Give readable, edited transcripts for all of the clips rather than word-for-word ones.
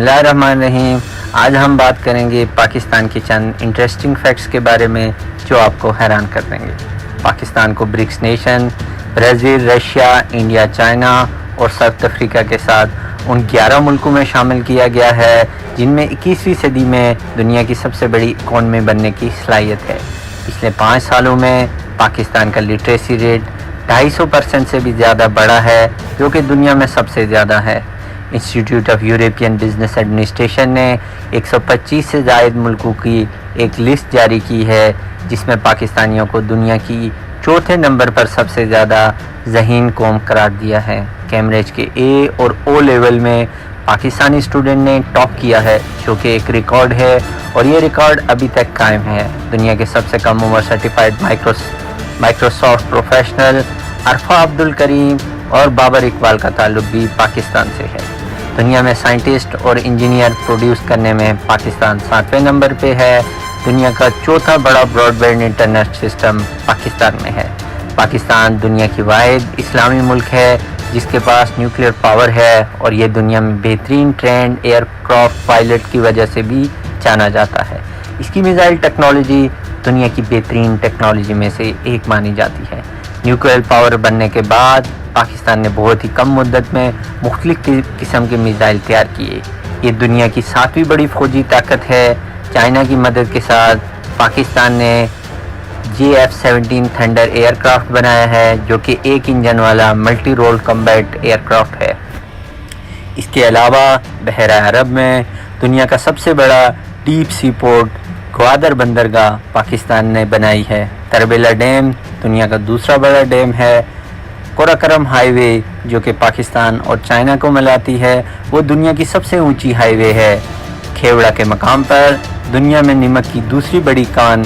بسم اللہ الرحمن الرحیم۔ آج ہم بات کریں گے پاکستان کے چند انٹرسٹنگ فیکٹس کے بارے میں جو آپ کو حیران کر دیں گے۔ پاکستان کو BRICS nation Brazil, Russia, India, China اور ساؤتھ افریقہ کے ساتھ ان 11 ملکوں میں شامل کیا گیا ہے جن میں 21ویں صدی میں دنیا کی سب سے بڑی اکانومی بننے کی صلاحیت ہے۔ پچھلے 5 سالوں میں پاکستان کا لٹریسی ریٹ 250% سے بھی زیادہ بڑھا ہے جو کہ دنیا میں سب سے زیادہ ہے۔ Institute of European business administration نے 125 سے زائد ملکوں کی ایک لسٹ جاری کی ہے جس میں پاکستانیوں کو دنیا کی چوتھے نمبر پر سب سے زیادہ ذہین قوم قرار دیا ہے۔ کیمبرج کے اے اور او لیول میں پاکستانی اسٹوڈنٹ نے ٹاپ کیا ہے جو کہ ایک ریکارڈ ہے اور یہ ریکارڈ ابھی تک قائم ہے۔ دنیا کے سب سے کم عمر سرٹیفائڈ مائکروسافٹ پروفیشنل عرفہ عبدالکریم اور بابر اقبال کا تعلق بھی پاکستان سے ہے۔ دنیا میں سائنٹسٹ اور انجینئر پروڈیوس کرنے میں پاکستان 7ویں نمبر پہ ہے۔ دنیا کا چوتھا بڑا broadband internet system Pakistan میں ہے۔ پاکستان دنیا کی واحد اسلامی ملک ہے جس کے پاس نیوکلیئر پاور ہے اور یہ دنیا میں بہترین ٹرینڈ ایئر کرافٹ پائلٹ کی وجہ سے بھی جانا جاتا ہے۔ اس کی میزائل ٹیکنالوجی دنیا کی بہترین ٹیکنالوجی میں سے ایک مانی جاتی ہے۔ نیوکلیئر پاور بننے کے بعد پاکستان نے بہت ہی کم مدت میں مختلف قسم کے میزائل تیار کیے۔ یہ دنیا کی 7ویں بڑی فوجی طاقت ہے۔ چائنا کی مدد کے ساتھ پاکستان نے JF-17 تھنڈر ایئر کرافٹ بنایا ہے جو کہ ایک انجن والا multi role combat aircraft ہے۔ اس کے علاوہ بحیرہ عرب میں دنیا کا سب سے بڑا ڈیپ سی پورٹ گوادر بندرگاہ پاکستان نے بنائی ہے۔ تربیلا ڈیم دنیا کا دوسرا بڑا ڈیم ہے۔ قراقرم ہائی وے جو کہ پاکستان اور چائنا کو ملاتی ہے وہ دنیا کی سب سے اونچی ہائی وے ہے۔ کھیوڑا کے مقام پر دنیا میں نمک کی دوسری بڑی کان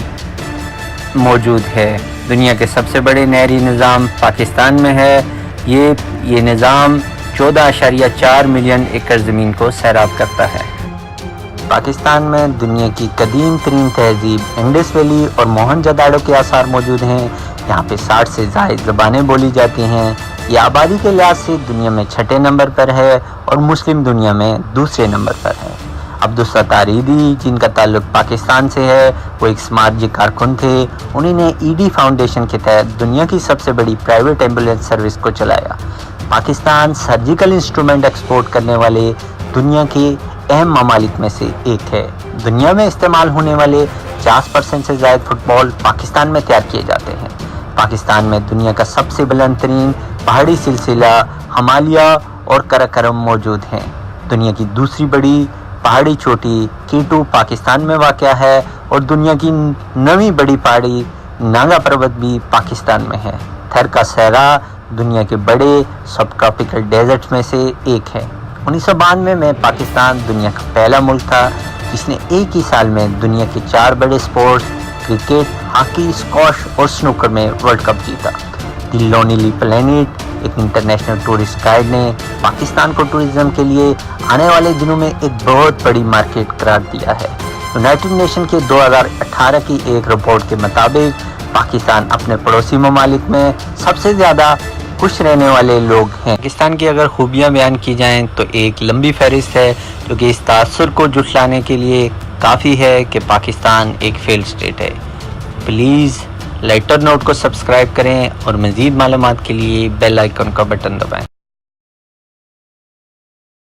موجود ہے۔ دنیا کے سب سے بڑے نہری نظام پاکستان میں ہے۔ یہ نظام 14.4 ملین ایکڑ زمین کو سیراب کرتا ہے۔ پاکستان میں دنیا کی قدیم ترین تہذیب انڈس ویلی اور موہن جداڑو کے آثار موجود ہیں۔ یہاں پہ 60 سے زائد زبانیں بولی جاتی ہیں۔ یہ آبادی کے لحاظ سے دنیا میں 6 نمبر پر ہے اور مسلم دنیا میں 2 نمبر پر ہے۔ عبدالستار ایدی جن کا تعلق پاکستان سے ہے وہ ایک سماجی جی کارکن تھے۔ انہوں نے ایڈی فاؤنڈیشن کے تحت دنیا کی سب سے بڑی پرائیویٹ ایمبولینس سروس کو چلایا۔ پاکستان سرجیکل انسٹرومنٹ ایکسپورٹ کرنے والے دنیا کے اہم ممالک میں سے ایک ہے۔ دنیا میں استعمال ہونے والے 50% سے زائد فٹ بال پاکستان میں تیار کیے جاتے ہیں۔ پاکستان میں دنیا کا سب سے بلند ترین پہاڑی سلسلہ ہمالیہ اور قراقرم موجود ہیں۔ دنیا کی دوسری بڑی پہاڑی چوٹی K2 پاکستان میں واقع ہے اور دنیا کی 9ویں بڑی پہاڑی ناگا پروت بھی پاکستان میں ہے۔ تھر کا صحرا دنیا کے بڑے سب ٹراپیکل ڈیزرٹ میں سے ایک ہے۔ 1992 میں پاکستان دنیا کا پہلا ملک تھا جس نے ایک ہی سال میں دنیا کے 4 بڑے سپورٹس کرکٹ، ہاکی، اسکواش اور سنوکر میں ورلڈ کپ جیتا۔ دی لونلی پلینٹ ایک انٹرنیشنل ٹورسٹ گائیڈ نے پاکستان کو ٹورزم کے لیے آنے والے دنوں میں ایک بہت بڑی مارکیٹ قرار دیا ہے۔ یونائٹڈ نیشن کے 2018 کی ایک رپورٹ کے مطابق پاکستان اپنے پڑوسی ممالک میں سب سے زیادہ خوش رہنے والے لوگ ہیں۔ پاکستان کی اگر خوبیاں بیان کی جائیں تو ایک لمبی فہرست ہے جو کہ اس تاثر کو جھٹلانے کے لیے کافی ہے کہ پاکستان ایک فیلڈ اسٹیٹ ہے۔ پلیز لائٹر نوٹ کو سبسکرائب کریں اور مزید معلومات کے لیے بیل آئیکن کا بٹن دبائیں۔